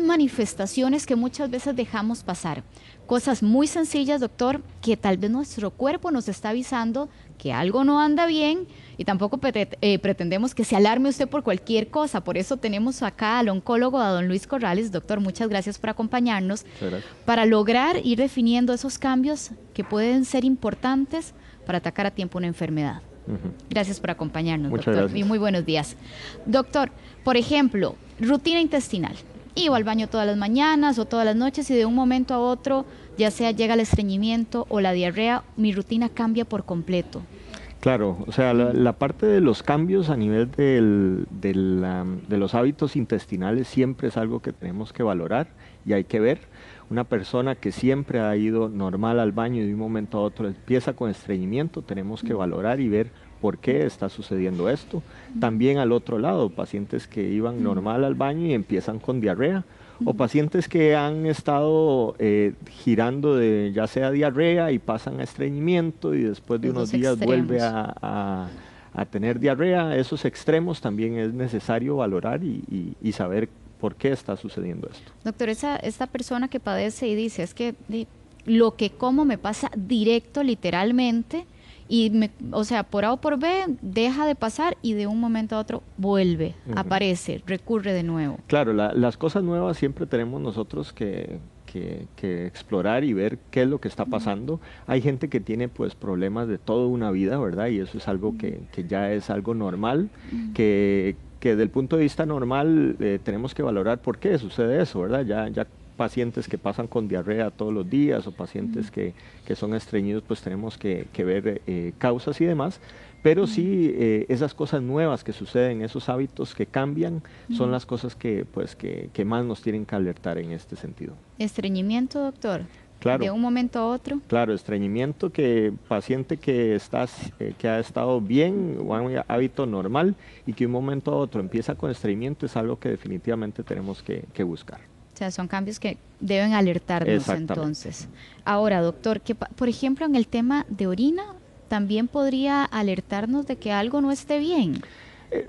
Manifestaciones que muchas veces dejamos pasar. Cosas muy sencillas, doctor, que tal vez nuestro cuerpo nos está avisando que algo no anda bien y tampoco pretendemos que se alarme usted por cualquier cosa. Por eso tenemos acá al oncólogo, a don Luis Corrales. Doctor, muchas gracias por acompañarnos. Para lograr ir definiendo esos cambios que pueden ser importantes para atacar a tiempo una enfermedad. Gracias por acompañarnos, Muchas doctor. gracias. Y muy buenos días. Doctor, por ejemplo, rutina intestinal. Iba al baño todas las mañanas o todas las noches y de un momento a otro, ya sea llega el estreñimiento o la diarrea, mi rutina cambia por completo. Claro, o sea, la parte de los cambios a nivel de los hábitos intestinales siempre es algo que tenemos que valorar y hay que ver. Una persona que siempre ha ido normal al baño y de un momento a otro empieza con estreñimiento, tenemos que valorar y ver por qué está sucediendo esto. También al otro lado, pacientes que iban normal al baño y empiezan con diarrea, o pacientes que han estado girando de ya sea diarrea y pasan a estreñimiento y después de unos días vuelve a tener diarrea. Esos extremos también es necesario valorar y saber por qué está sucediendo esto. Doctor, esta persona que padece y dice, es que lo que como me pasa directo, literalmente, y o sea, por A o por B deja de pasar y de un momento a otro vuelve, aparece, recurre de nuevo. Claro, las cosas nuevas siempre tenemos nosotros que explorar y ver qué es lo que está pasando. Hay gente que tiene pues problemas de toda una vida, ¿verdad? Y eso es algo que ya es algo normal, que desde el punto de vista normal tenemos que valorar por qué sucede eso, ¿verdad? Ya pacientes que pasan con diarrea todos los días o pacientes que son estreñidos, pues tenemos que ver causas y demás, pero sí esas cosas nuevas que suceden, esos hábitos que cambian, son las cosas que más nos tienen que alertar en este sentido. ¿Estreñimiento, doctor? Claro. ¿De un momento a otro? Claro, estreñimiento, que paciente que ha estado bien o un hábito normal y que de un momento a otro empieza con estreñimiento, es algo que definitivamente tenemos que buscar. O sea, son cambios que deben alertarnos entonces. Ahora, doctor, que por ejemplo en el tema de orina, ¿también podría alertarnos de que algo no esté bien?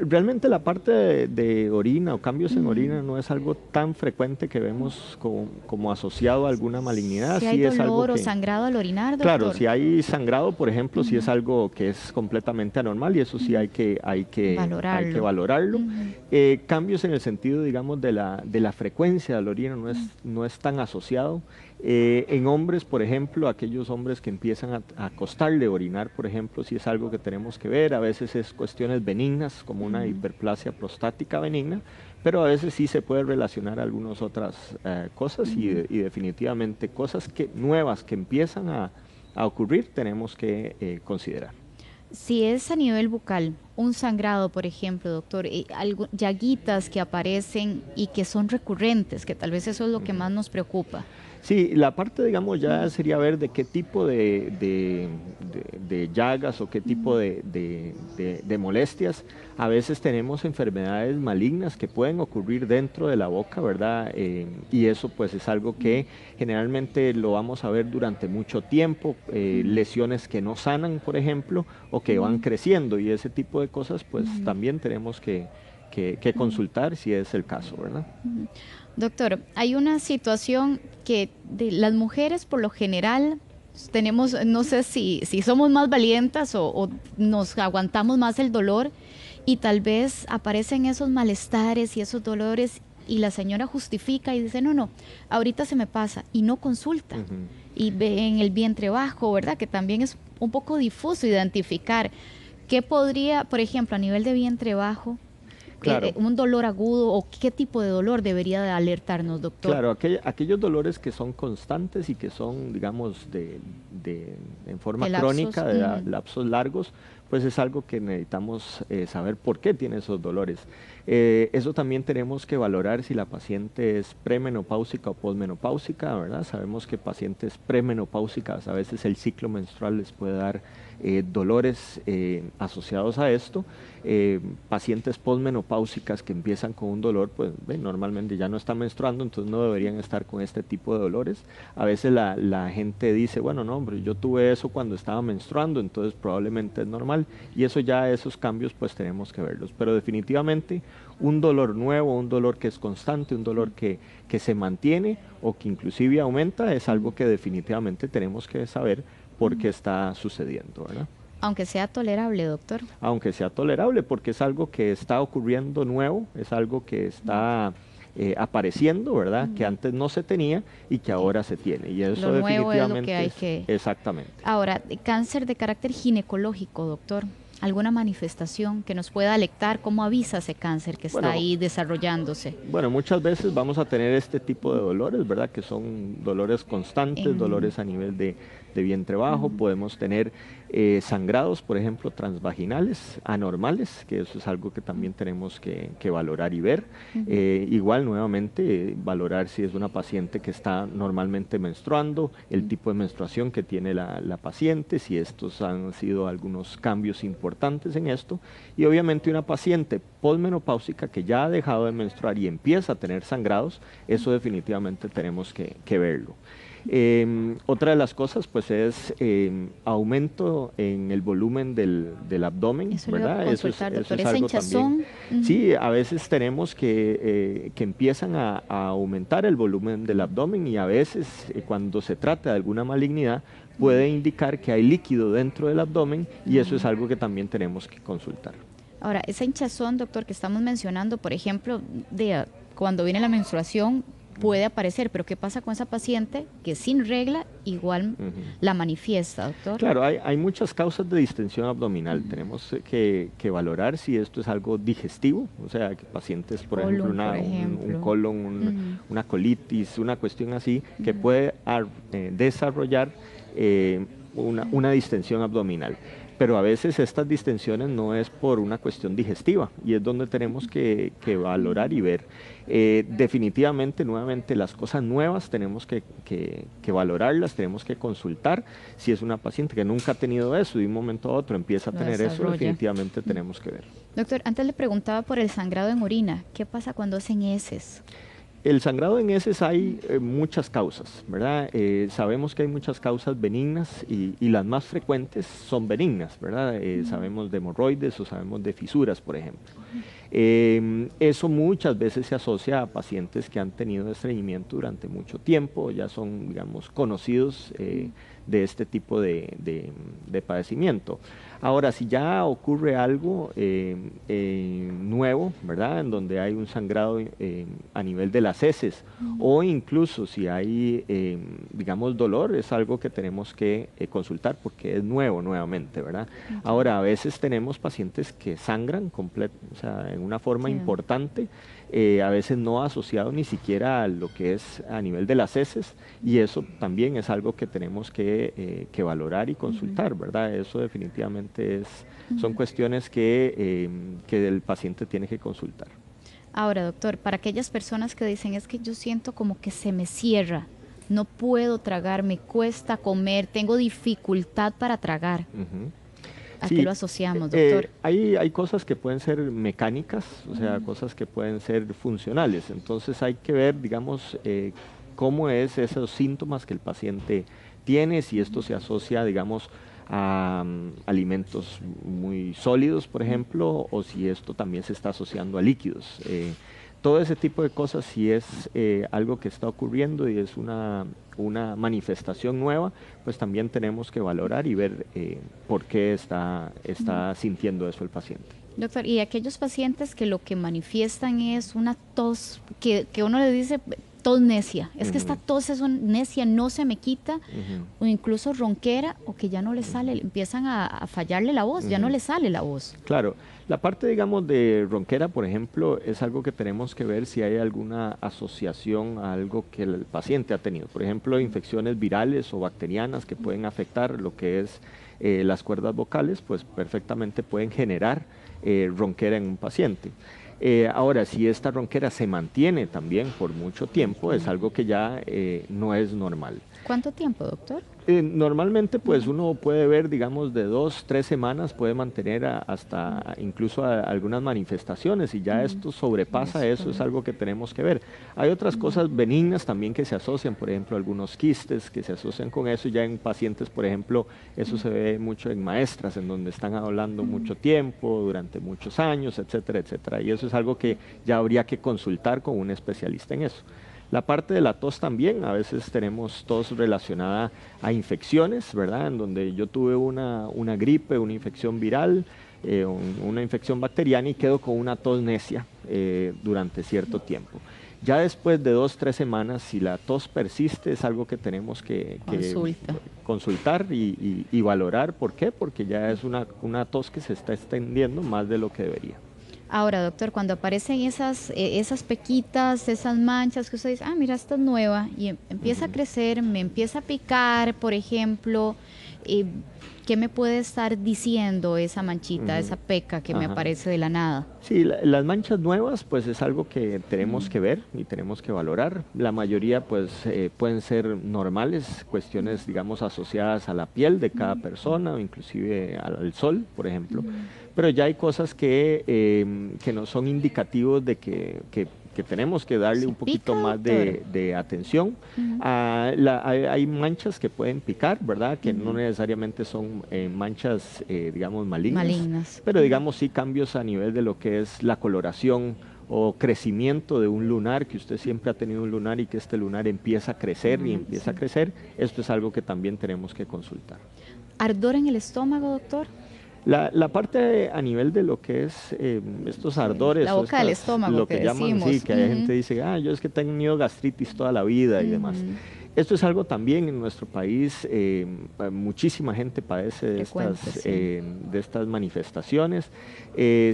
Realmente la parte de orina o cambios en orina no es algo tan frecuente que vemos como asociado a alguna malignidad. Si hay dolor o sangrado al orinar, doctor. Claro, si hay sangrado, por ejemplo, si es algo que es completamente anormal y eso sí hay que valorarlo. Cambios en el sentido, digamos, de la frecuencia de la orina no es tan asociado. En hombres, por ejemplo, aquellos hombres que empiezan a costarle orinar, por ejemplo, si es algo que tenemos que ver. A veces es cuestiones benignas, como una hiperplasia prostática benigna, pero a veces sí se puede relacionar a algunas otras cosas y definitivamente cosas nuevas que empiezan a ocurrir tenemos que considerar. Si es a nivel bucal, un sangrado, por ejemplo, doctor, llaguitas que aparecen y que son recurrentes, que tal vez eso es lo que más nos preocupa. Sí, la parte, digamos, ya sería ver de qué tipo de llagas o qué tipo de molestias. A veces tenemos enfermedades malignas que pueden ocurrir dentro de la boca, ¿verdad? Y eso pues es algo que generalmente lo vamos a ver durante mucho tiempo, lesiones que no sanan, por ejemplo, o que van creciendo, y ese tipo de cosas pues también tenemos que consultar si es el caso, ¿verdad? Doctor, hay una situación que las mujeres por lo general tenemos, no sé si somos más valientas o nos aguantamos más el dolor y tal vez aparecen esos malestares y esos dolores y la señora justifica y dice, no, ahorita se me pasa y no consulta. Y ve en el vientre bajo, ¿verdad? Que también es un poco difuso identificar. ¿Qué podría, por ejemplo, a nivel de vientre bajo, claro, un dolor agudo o qué tipo de dolor debería de alertarnos, doctor? Claro, aquellos dolores que son constantes y que son, digamos, en forma crónica, de lapsos largos, pues es algo que necesitamos saber por qué tiene esos dolores. Eso también tenemos que valorar si la paciente es premenopáusica o posmenopáusica, ¿verdad? Sabemos que pacientes premenopáusicas a veces el ciclo menstrual les puede dar dolores asociados a esto. Pacientes posmenopáusicas que empiezan con un dolor, pues normalmente ya no están menstruando, entonces no deberían estar con este tipo de dolores. A veces la gente dice, bueno, no, ejemplo, yo tuve eso cuando estaba menstruando, entonces probablemente es normal, y eso ya, esos cambios pues tenemos que verlos, pero definitivamente un dolor nuevo, un dolor que es constante, un dolor que se mantiene o que inclusive aumenta, es algo que definitivamente tenemos que saber por qué está sucediendo, ¿verdad? Aunque sea tolerable, doctor. Aunque sea tolerable, porque es algo que está ocurriendo nuevo, es algo que está apareciendo, ¿verdad? Que antes no se tenía y que ahora se tiene. Y eso Lo nuevo es lo definitivamente que hay que... exactamente. Ahora, cáncer de carácter ginecológico, doctor. ¿Alguna manifestación que nos pueda alertar? ¿Cómo avisa ese cáncer que está ahí desarrollándose? Bueno, muchas veces vamos a tener este tipo de dolores, ¿verdad? Que son dolores constantes, dolores a nivel de vientre bajo. Podemos tener sangrados, por ejemplo, transvaginales, anormales, que eso es algo que también tenemos que valorar y ver. Igual, nuevamente, valorar si es una paciente que está normalmente menstruando, el tipo de menstruación que tiene la paciente, si estos han sido algunos cambios importantes en esto. Y obviamente una paciente posmenopáusica que ya ha dejado de menstruar y empieza a tener sangrados, eso definitivamente tenemos que verlo. Otra de las cosas pues es aumento en el volumen del abdomen, eso ¿verdad? Eso es algo hinchazón. también. Sí, a veces tenemos que empiezan a aumentar el volumen del abdomen y a veces cuando se trata de alguna malignidad puede indicar que hay líquido dentro del abdomen y eso es algo que también tenemos que consultar. Ahora, esa hinchazón, doctor, que estamos mencionando, por ejemplo, cuando viene la menstruación, puede aparecer, pero ¿qué pasa con esa paciente que sin regla igual la manifiesta, doctor? Claro, hay muchas causas de distensión abdominal. Tenemos que valorar si esto es algo digestivo, o sea, que pacientes, por ejemplo, un colon, una colitis, una cuestión así, que puede desarrollar una distensión abdominal. Pero a veces estas distensiones no es por una cuestión digestiva y es donde tenemos que valorar y ver. Definitivamente, nuevamente, las cosas nuevas tenemos que valorarlas, tenemos que consultar. Si es una paciente que nunca ha tenido eso y de un momento a otro empieza a tener eso, definitivamente tenemos que ver. Doctor, antes le preguntaba por el sangrado en orina. ¿Qué pasa cuando hacen heces? El sangrado en heces hay muchas causas, ¿verdad? Sabemos que hay muchas causas benignas y las más frecuentes son benignas, ¿verdad? Sabemos de hemorroides o sabemos de fisuras, por ejemplo. Eso muchas veces se asocia a pacientes que han tenido estreñimiento durante mucho tiempo, ya son, digamos, conocidos de este tipo de padecimiento. Ahora, si ya ocurre algo nuevo, ¿verdad? En donde hay un sangrado a nivel de las heces o incluso si hay, digamos, dolor, es algo que tenemos que consultar porque es nuevo nuevamente, ¿verdad? Ahora, a veces tenemos pacientes que sangran o sea, en una forma importante, a veces no asociado ni siquiera a lo que es a nivel de las heces y eso también es algo que tenemos que valorar y consultar, ¿verdad? Eso definitivamente son cuestiones que el paciente tiene que consultar. Ahora, doctor, para aquellas personas que dicen es que yo siento como que se me cierra, no puedo tragar, me cuesta comer, tengo dificultad para tragar. ¿A qué lo asociamos, doctor? Hay cosas que pueden ser mecánicas, o sea, cosas que pueden ser funcionales. Entonces hay que ver, digamos, cómo es esos síntomas que el paciente tiene, si esto se asocia, digamos, a alimentos muy sólidos, por ejemplo, o si esto también se está asociando a líquidos. Todo ese tipo de cosas, si es algo que está ocurriendo y es una manifestación nueva, pues también tenemos que valorar y ver por qué está sintiendo eso el paciente. Doctor, y aquellos pacientes que lo que manifiestan es una tos, que uno le dice tos necia, es que esta tos es necia, no se me quita, o incluso ronquera, o que ya no le sale, empiezan a fallarle la voz, ya no le sale la voz. Claro, la parte, digamos, de ronquera, por ejemplo, es algo que tenemos que ver si hay alguna asociación a algo que el paciente ha tenido. Por ejemplo, infecciones virales o bacterianas que pueden afectar lo que es las cuerdas vocales, pues perfectamente pueden generar ronquera en un paciente. Ahora, si esta ronquera se mantiene también por mucho tiempo, es algo que ya no es normal. ¿Cuánto tiempo, doctor? Normalmente pues uno puede ver, digamos, de 2, 3 semanas, puede mantener hasta incluso algunas manifestaciones, y ya esto sobrepasa eso, es algo que tenemos que ver. Hay otras cosas benignas también que se asocian, por ejemplo, algunos quistes que se asocian con eso, ya en pacientes, por ejemplo, eso se ve mucho en maestras, en donde están hablando mucho tiempo, durante muchos años, etcétera, etcétera, y eso es algo que ya habría que consultar con un especialista en eso. La parte de la tos también, a veces tenemos tos relacionada a infecciones, ¿verdad? En donde yo tuve una gripe, una infección viral, una infección bacteriana y quedo con una tos necia durante cierto tiempo. Ya después de 2, 3 semanas, si la tos persiste, es algo que tenemos que consultar y valorar. ¿Por qué? Porque ya es una tos que se está extendiendo más de lo que debería. Ahora, doctor, cuando aparecen esas pequitas, esas manchas que usted dice, ah, mira, esta es nueva, y empieza a crecer, me empieza a picar, por ejemplo, ¿qué me puede estar diciendo esa manchita, esa peca que me aparece de la nada? Sí, las manchas nuevas pues es algo que tenemos que ver y tenemos que valorar. La mayoría pues pueden ser normales, cuestiones digamos asociadas a la piel de cada persona o inclusive al sol, por ejemplo. Pero ya hay cosas que no son indicativos de que tenemos que darle un poquito más de atención. Hay manchas que pueden picar, ¿verdad? Que no necesariamente son manchas, digamos, malignas, pero digamos sí cambios a nivel de lo que es la coloración o crecimiento de un lunar, que usted siempre ha tenido un lunar y que este lunar empieza a crecer y empieza a crecer. Esto es algo que también tenemos que consultar. ¿Ardor en el estómago, doctor? La parte a nivel de lo que es estos ardores, la boca del estómago, lo que llaman, sí, que hay gente dice, yo es que he tenido gastritis toda la vida y demás. Esto es algo también en nuestro país, muchísima gente padece de estas manifestaciones.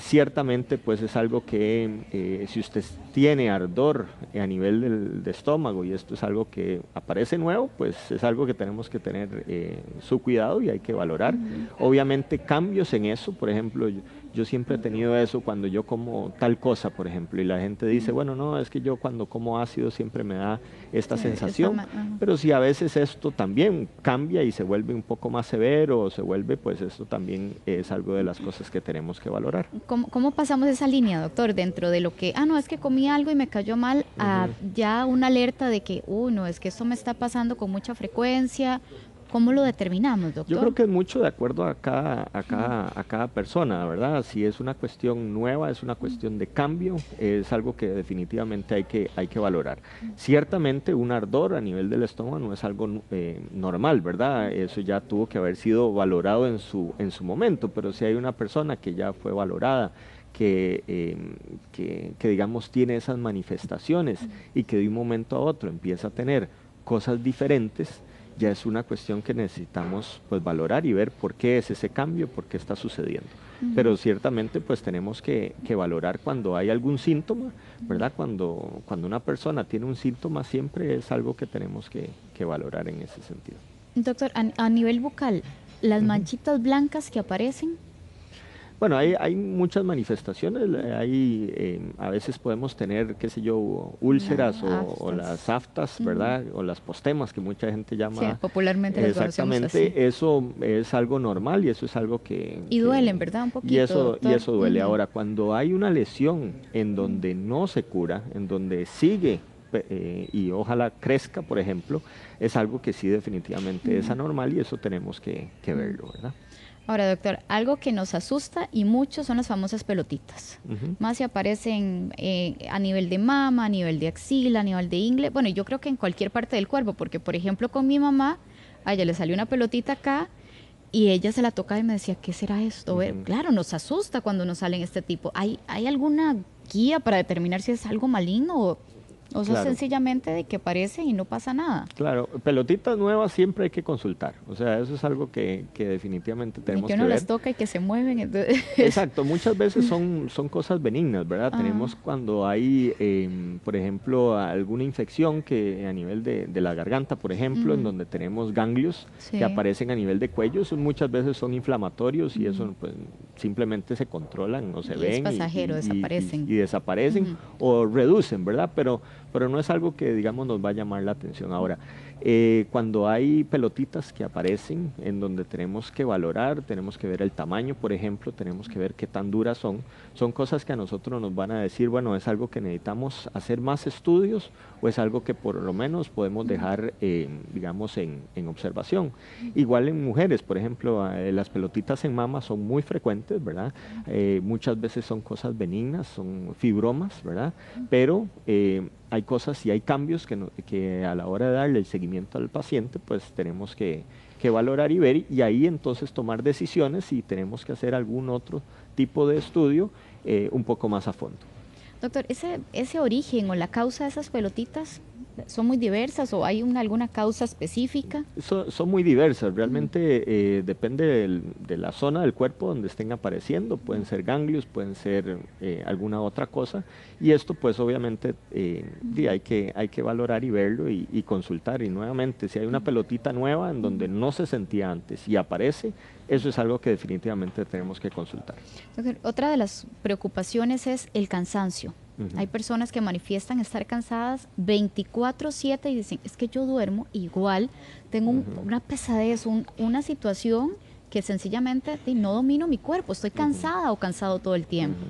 Ciertamente pues es algo que si usted tiene ardor a nivel del estómago y esto es algo que aparece nuevo, pues es algo que tenemos que tener su cuidado y hay que valorar. Obviamente cambios en eso, por ejemplo, yo siempre he tenido eso cuando yo como tal cosa, por ejemplo, y la gente dice, bueno, no, es que yo cuando como ácido siempre me da esta sensación, pero si a veces esto también cambia y se vuelve un poco más severo o se vuelve, pues esto también es algo de las cosas que tenemos que valorar. ¿Cómo pasamos esa línea, doctor, dentro de lo que, no, es que comí algo y me cayó mal, a ya una alerta de que, no, es que esto me está pasando con mucha frecuencia? ¿Cómo lo determinamos, doctor? Yo creo que es mucho de acuerdo a cada persona, ¿verdad? Si es una cuestión nueva, es una cuestión de cambio, es algo que definitivamente hay que valorar. Ciertamente un ardor a nivel del estómago no es algo normal, ¿verdad? Eso ya tuvo que haber sido valorado en su momento, pero si hay una persona que ya fue valorada, que digamos tiene esas manifestaciones y que de un momento a otro empieza a tener cosas diferentes, ya es una cuestión que necesitamos pues valorar y ver por qué es ese cambio, por qué está sucediendo. Pero ciertamente pues tenemos que valorar cuando hay algún síntoma, ¿verdad? Cuando una persona tiene un síntoma siempre es algo que tenemos que valorar en ese sentido. Doctor, a nivel bucal, las manchitas blancas que aparecen, Bueno, hay muchas manifestaciones, a veces podemos tener, qué sé yo, úlceras o las aftas, ¿verdad? O las postemas, que mucha gente llama. Sí, popularmente las exactamente, así. Eso es algo normal y eso es algo que... Y duelen, ¿verdad? Un poquito, y eso duele. Ahora, cuando hay una lesión en donde no se cura, en donde sigue y ojalá crezca, por ejemplo, es algo que sí definitivamente es anormal y eso tenemos que verlo, ¿verdad? Ahora, doctor, algo que nos asusta y mucho son las famosas pelotitas. Más si aparecen a nivel de mama, a nivel de axila, a nivel de ingle. Bueno, yo creo que en cualquier parte del cuerpo, porque por ejemplo con mi mamá, a ella le salió una pelotita acá y ella se la tocaba y me decía, ¿qué será esto? Claro, nos asusta cuando nos salen este tipo. ¿Hay alguna guía para determinar si es algo maligno o sea, sencillamente de que aparece y no pasa nada? Claro, pelotitas nuevas siempre hay que consultar. O sea, eso es algo que definitivamente tenemos que ver. Y que uno las toca y que se mueven. Entonces... Exacto, muchas veces son cosas benignas, ¿verdad? Tenemos cuando hay, por ejemplo, alguna infección que a nivel de la garganta, por ejemplo, en donde tenemos ganglios que aparecen a nivel de cuello, muchas veces son inflamatorios y eso pues simplemente se controlan o se ven. Es pasajero, desaparecen. Y desaparecen o reducen, ¿verdad? Pero pero no es algo que, digamos, nos va a llamar la atención. Ahora, cuando hay pelotitas que aparecen en donde tenemos que valorar, tenemos que ver el tamaño, por ejemplo, tenemos que ver qué tan duras son cosas que a nosotros nos van a decir, bueno, es algo que necesitamos hacer más estudios o es algo que por lo menos podemos dejar, digamos, en observación. Igual en mujeres, por ejemplo, las pelotitas en mama son muy frecuentes, ¿verdad? Muchas veces son cosas benignas, son fibromas, ¿verdad? Pero hay cosas y hay cambios que a la hora de darle el seguimiento al paciente, pues tenemos que valorar y ver, y ahí entonces tomar decisiones si tenemos que hacer algún otro tipo de estudio un poco más a fondo. Doctor, ese origen o la causa de esas pelotitas son muy diversas o hay alguna causa específica. Son muy diversas, realmente depende de la zona del cuerpo donde estén apareciendo, pueden ser ganglios, pueden ser alguna otra cosa, y esto pues obviamente hay que valorar y verlo y consultar, y nuevamente si hay una pelotita nueva en donde no se sentía antes y aparece, eso es algo que definitivamente tenemos que consultar. Doctor, otra de las preocupaciones es el cansancio. Hay personas que manifiestan estar cansadas 24/7 y dicen, es que yo duermo igual, tengo una pesadez, una situación que sencillamente no domino mi cuerpo, estoy cansada o cansado todo el tiempo.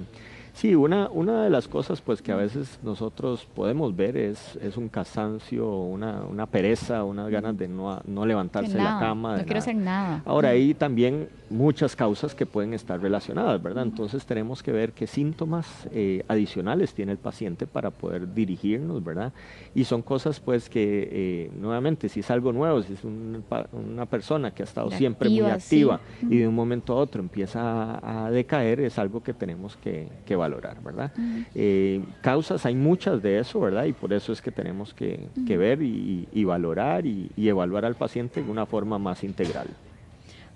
Sí, una de las cosas pues que a veces nosotros podemos ver es un cansancio, una pereza, unas ganas de no levantarse de la cama. No quiero hacer nada. Ahora hay también muchas causas que pueden estar relacionadas, ¿verdad? Entonces tenemos que ver qué síntomas adicionales tiene el paciente para poder dirigirnos, ¿verdad? Y son cosas pues que nuevamente si es algo nuevo, si es una persona que ha estado siempre muy activa y de un momento a otro empieza a decaer, es algo que tenemos que valorar, ¿verdad? Causas, hay muchas de eso, ¿verdad? Y por eso es que tenemos que ver y valorar y evaluar al paciente de una forma más integral.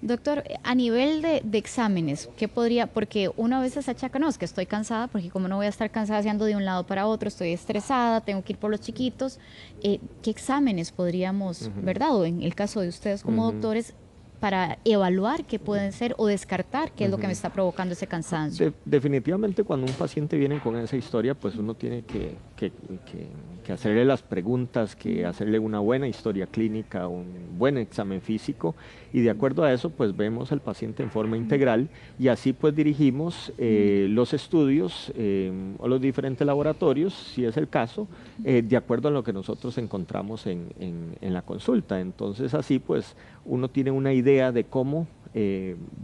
Doctor, a nivel de exámenes, ¿qué podría? Porque uno a veces achaca, no, es que estoy cansada, porque como no voy a estar cansada haciendo de un lado para otro, estoy estresada, tengo que ir por los chiquitos. ¿Qué exámenes podríamos, verdad? O en el caso de ustedes como doctores, para evaluar qué pueden ser o descartar qué es lo que me está provocando ese cansancio. Definitivamente cuando un paciente viene con esa historia, pues uno tiene que hacerle las preguntas, que hacerle una buena historia clínica, un buen examen físico, y de acuerdo a eso pues vemos al paciente en forma integral y así pues dirigimos los estudios o los diferentes laboratorios, si es el caso, de acuerdo a lo que nosotros encontramos en la consulta. Entonces así pues uno tiene una idea de cómo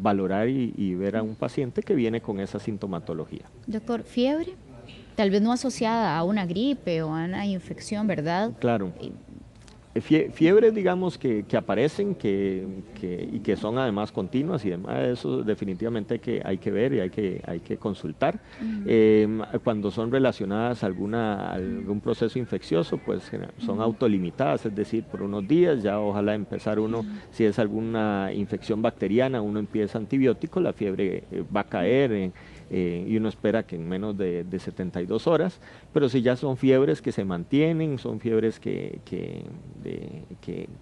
valorar y ver a un paciente que viene con esa sintomatología. Doctor, fiebre, tal vez no asociada a una gripe o a una infección, ¿verdad? Claro. Fiebres, digamos, que aparecen y que son además continuas y demás, eso definitivamente hay que ver y hay que consultar. Cuando son relacionadas a algún proceso infeccioso, pues son autolimitadas, es decir, por unos días, ya ojalá empezar uno, si es alguna infección bacteriana, uno empieza antibiótico, la fiebre va a caer y uno espera que en menos de 72 horas, pero si ya son fiebres que se mantienen, son fiebres que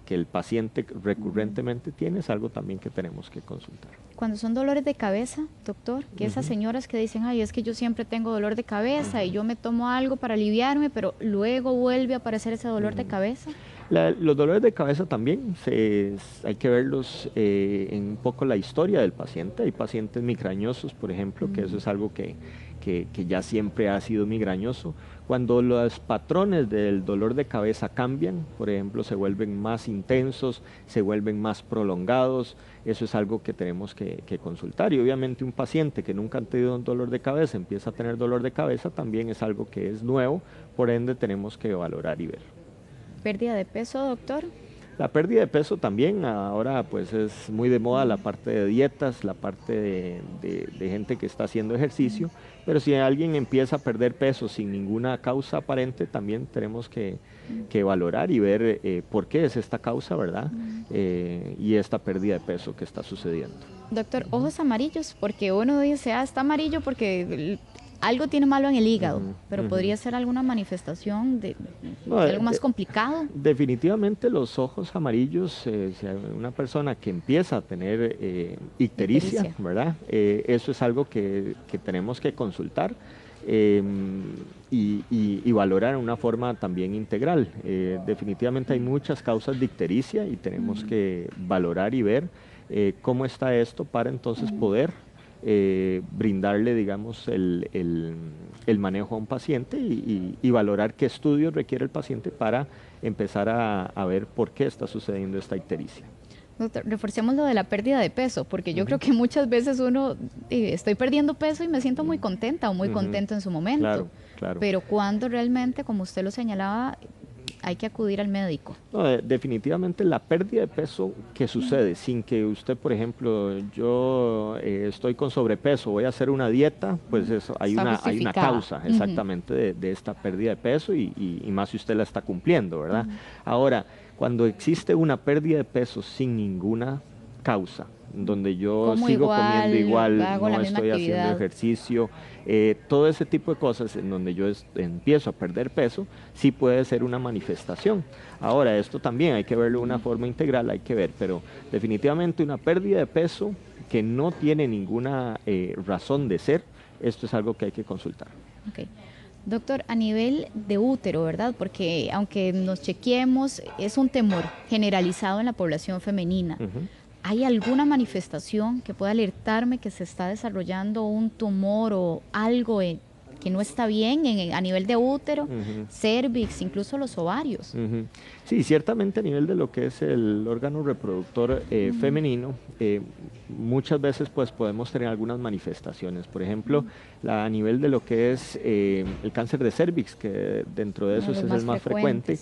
el paciente recurrentemente tiene, es algo también que tenemos que consultar. Cuando son dolores de cabeza, doctor, que esas señoras que dicen, ay, es que yo siempre tengo dolor de cabeza y yo me tomo algo para aliviarme, pero luego vuelve a aparecer ese dolor de cabeza. Los dolores de cabeza también hay que verlos en un poco la historia del paciente. Hay pacientes migrañosos, por ejemplo, que eso es algo que ya siempre ha sido migrañoso. Cuando los patrones del dolor de cabeza cambian, por ejemplo, se vuelven más intensos, se vuelven más prolongados, eso es algo que tenemos que consultar. Y obviamente un paciente que nunca ha tenido un dolor de cabeza empieza a tener dolor de cabeza, también es algo que es nuevo, por ende tenemos que valorar y ver. ¿Pérdida de peso, doctor? La pérdida de peso también, ahora pues es muy de moda la parte de dietas, la parte de gente que está haciendo ejercicio, pero si alguien empieza a perder peso sin ninguna causa aparente, también tenemos que valorar y ver por qué es esta causa, ¿verdad? Y esta pérdida de peso que está sucediendo. Doctor, ojos amarillos, porque uno dice, está amarillo porque algo tiene malo en el hígado, pero podría ser alguna manifestación de algo más complicado. Definitivamente los ojos amarillos, si hay una persona que empieza a tener ictericia, ¿verdad? Eso es algo que tenemos que consultar. y valorar de una forma también integral. Definitivamente hay muchas causas de ictericia y tenemos que valorar y ver cómo está esto para entonces poder brindarle, digamos, el manejo a un paciente y valorar qué estudios requiere el paciente para empezar a ver por qué está sucediendo esta ictericia. Doctor, reforcemos lo de la pérdida de peso, porque yo creo que muchas veces uno, estoy perdiendo peso y me siento muy contenta o muy contento en su momento. Claro, claro. Pero cuando realmente, como usted lo señalaba, hay que acudir al médico. No, definitivamente la pérdida de peso que sucede sin que usted, por ejemplo, yo estoy con sobrepeso, voy a hacer una dieta, pues eso, hay una causa exactamente de esta pérdida de peso y más si usted la está cumpliendo, ¿verdad? Ahora, cuando existe una pérdida de peso sin ninguna causa, donde yo sigo comiendo igual, no estoy haciendo ejercicio, todo ese tipo de cosas en donde yo empiezo a perder peso, sí puede ser una manifestación. Ahora, esto también hay que verlo de una forma integral, hay que ver, pero definitivamente una pérdida de peso que no tiene ninguna razón de ser, esto es algo que hay que consultar. Okay. Doctor, a nivel de útero, ¿verdad? Porque aunque nos chequeemos, es un temor generalizado en la población femenina. ¿Hay alguna manifestación que pueda alertarme que se está desarrollando un tumor o algo que no está bien a nivel de útero, cervix, incluso los ovarios? Sí, ciertamente a nivel de lo que es el órgano reproductor femenino, muchas veces pues podemos tener algunas manifestaciones. Por ejemplo, a nivel de lo que es el cáncer de cervix, que dentro de esos es el más frecuente,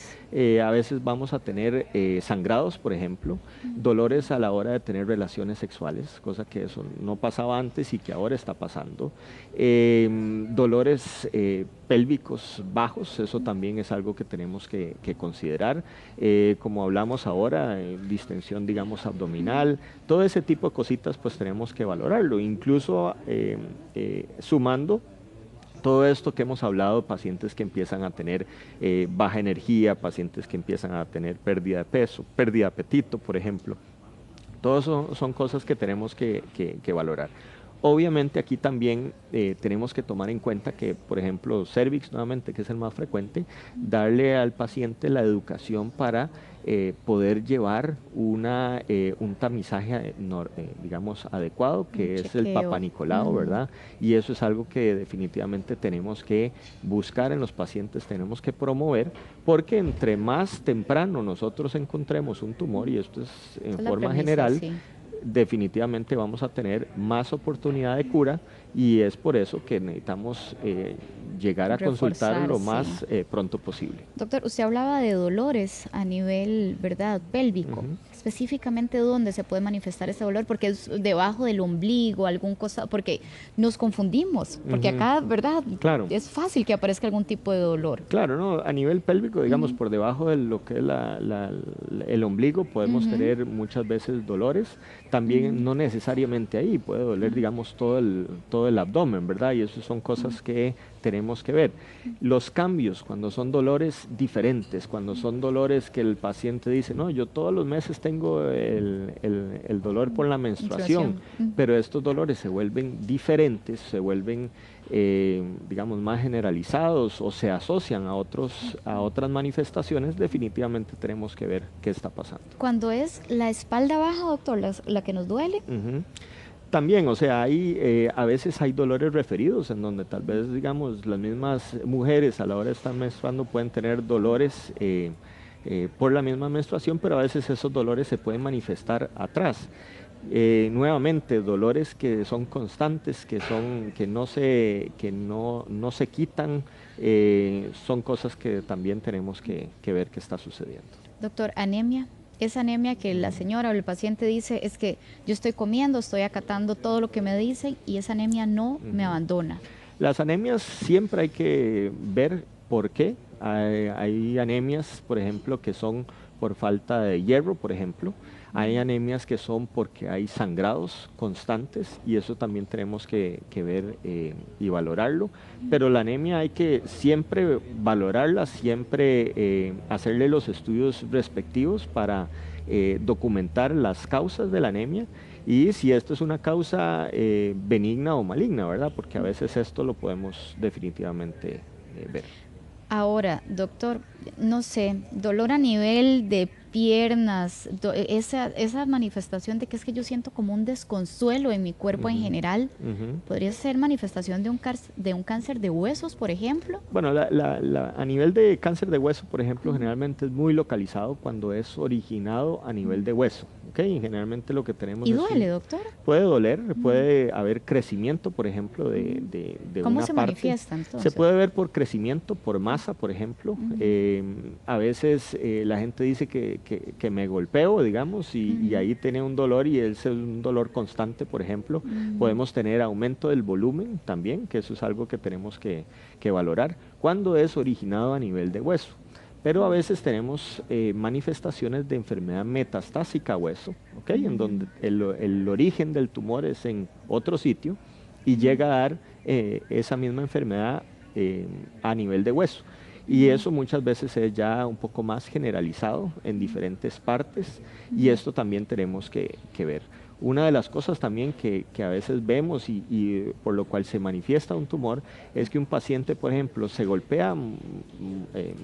a veces vamos a tener sangrados, por ejemplo, dolores a la hora de tener relaciones sexuales, cosa que eso no pasaba antes y que ahora está pasando. Dolores pélvicos bajos, eso también es algo que tenemos que considerar. Como hablamos ahora, distensión, digamos, abdominal, todo ese tipo de cositas, pues tenemos que valorarlo, incluso sumando todo esto que hemos hablado, pacientes que empiezan a tener baja energía, pacientes que empiezan a tener pérdida de peso, pérdida de apetito, por ejemplo. Todo eso son cosas que tenemos que valorar. Obviamente aquí también tenemos que tomar en cuenta que, por ejemplo, cervix, nuevamente, que es el más frecuente, darle al paciente la educación para poder llevar un tamizaje, digamos, adecuado, que es el Papá Nicolau, ¿verdad? Y eso es algo que definitivamente tenemos que buscar en los pacientes, tenemos que promover, porque entre más temprano nosotros encontremos un tumor, y esto es en forma general, sí, definitivamente vamos a tener más oportunidad de cura, y es por eso que necesitamos llegar a consultar lo más pronto posible. Doctor, usted hablaba de dolores a nivel, ¿verdad?, pélvico. Específicamente, ¿dónde se puede manifestar ese dolor? Porque es debajo del ombligo, algún cosa, porque nos confundimos, porque acá, ¿verdad?, claro, es fácil que aparezca algún tipo de dolor. Claro, ¿no? A nivel pélvico, digamos, por debajo de lo que es el ombligo, podemos tener muchas veces dolores. También no necesariamente ahí, puede doler, digamos, todo el abdomen, ¿verdad? Y eso son cosas que tenemos que ver. Los cambios, cuando son dolores diferentes, cuando son dolores que el paciente dice, no, yo todos los meses tengo el dolor por la menstruación, pero estos dolores se vuelven diferentes, se vuelven, digamos, más generalizados o se asocian a otras manifestaciones, definitivamente tenemos que ver qué está pasando. Cuando es la espalda baja, doctor, la que nos duele. También, o sea, a veces hay dolores referidos en donde tal vez, digamos, las mismas mujeres a la hora de estar menstruando pueden tener dolores por la misma menstruación, pero a veces esos dolores se pueden manifestar atrás. Nuevamente, dolores que son constantes, que no se quitan, son cosas que también tenemos que ver qué está sucediendo. Doctor, anemia. Esa anemia que la señora o el paciente dice es que yo estoy comiendo, estoy acatando todo lo que me dicen y esa anemia no me abandona. Las anemias siempre hay que ver por qué. Hay anemias, por ejemplo, que son por falta de hierro, por ejemplo. Hay anemias que son porque hay sangrados constantes y eso también tenemos que ver y valorarlo. Pero la anemia hay que siempre valorarla, siempre hacerle los estudios respectivos para documentar las causas de la anemia y si esto es una causa benigna o maligna, ¿verdad? Porque a veces esto lo podemos definitivamente ver. Ahora, doctor, no sé, dolor a nivel de piernas, esa manifestación de que es que yo siento como un desconsuelo en mi cuerpo en general, ¿podría ser manifestación de un cáncer de huesos, por ejemplo? Bueno, a nivel de cáncer de hueso, por ejemplo, generalmente es muy localizado cuando es originado a nivel de hueso, ¿ok? Y generalmente lo que tenemos ¿Y es duele, doctor? puede doler, puede haber crecimiento, por ejemplo, de ¿Cómo una se parte. manifiesta Se entonces? puede ver por crecimiento, por masa, por ejemplo. A veces la gente dice que me golpeo, digamos, y ahí tiene un dolor y es un dolor constante, por ejemplo. Podemos tener aumento del volumen también, que eso es algo que tenemos que valorar, cuando es originado a nivel de hueso. Pero a veces tenemos manifestaciones de enfermedad metastásica a hueso, ¿ok? En donde el origen del tumor es en otro sitio y llega a dar esa misma enfermedad a nivel de hueso. Y eso muchas veces es ya un poco más generalizado en diferentes partes y esto también tenemos que ver. Una de las cosas también que a veces vemos y por lo cual se manifiesta un tumor es que un paciente, por ejemplo, se golpea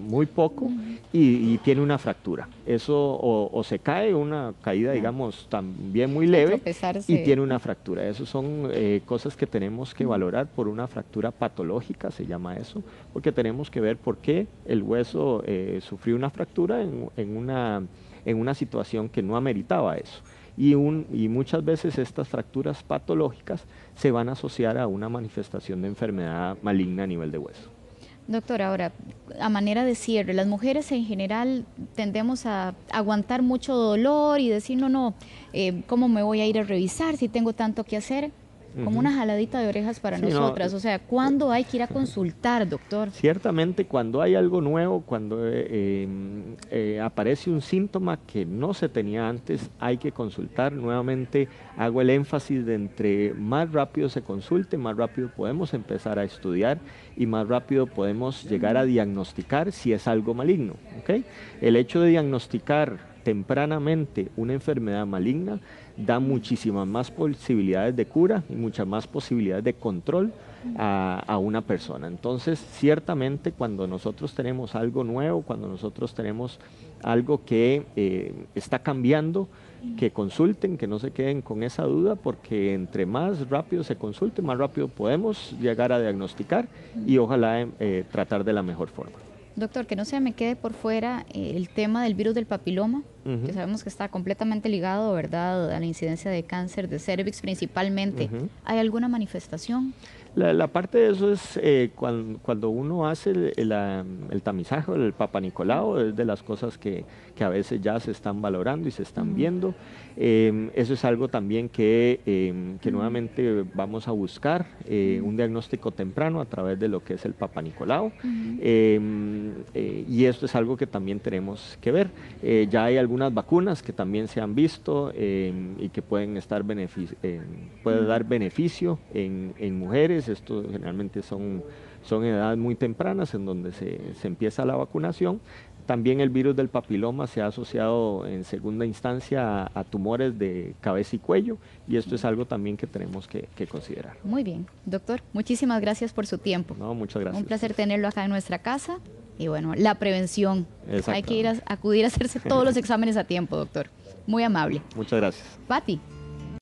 muy poco y tiene una fractura. Eso o se cae, una caída, digamos, también muy leve y tiene una fractura. Eso son cosas que tenemos que valorar por una fractura patológica, se llama eso, porque tenemos que ver por qué el hueso sufrió una fractura en una situación que no ameritaba eso. Y muchas veces estas fracturas patológicas se van a asociar a una manifestación de enfermedad maligna a nivel de hueso. Doctor, ahora, a manera de cierre, las mujeres en general tendemos a aguantar mucho dolor y decir, no, ¿cómo me voy a ir a revisar si tengo tanto que hacer? Como una jaladita de orejas para nosotras. O sea, ¿cuándo hay que ir a consultar, doctor? Ciertamente, cuando hay algo nuevo, cuando aparece un síntoma que no se tenía antes, hay que consultar. Nuevamente hago el énfasis de entre más rápido se consulte, más rápido podemos empezar a estudiar y más rápido podemos llegar a diagnosticar si es algo maligno, ¿ok? El hecho de diagnosticar tempranamente una enfermedad maligna da muchísimas más posibilidades de cura y muchas más posibilidades de control a una persona. Entonces, ciertamente cuando nosotros tenemos algo nuevo, cuando nosotros tenemos algo que está cambiando, que consulten, que no se queden con esa duda, porque entre más rápido se consulte, más rápido podemos llegar a diagnosticar y ojalá tratar de la mejor forma. Doctor, que no se me quede por fuera el tema del virus del papiloma, que sabemos que está completamente ligado, ¿verdad?, a la incidencia de cáncer de cervix principalmente. ¿Hay alguna manifestación? La parte de eso es cuando uno hace el tamizaje, el Papa Nicolau, es de las cosas que a veces ya se están valorando y se están viendo. Eso es algo también que nuevamente vamos a buscar, un diagnóstico temprano a través de lo que es el Papa Nicolau. Y esto es algo que también tenemos que ver. Ya hay algunas vacunas que también se han visto y que pueden dar beneficio en mujeres. Esto generalmente son edades muy tempranas en donde se empieza la vacunación. También el virus del papiloma se ha asociado en segunda instancia a tumores de cabeza y cuello y esto es algo también que tenemos que considerar. Muy bien, doctor, muchísimas gracias por su tiempo. No, muchas gracias. Un placer tenerlo acá en nuestra casa y bueno, la prevención. Hay que acudir a hacerse todos los exámenes a tiempo, doctor. Muy amable. Muchas gracias. Pati.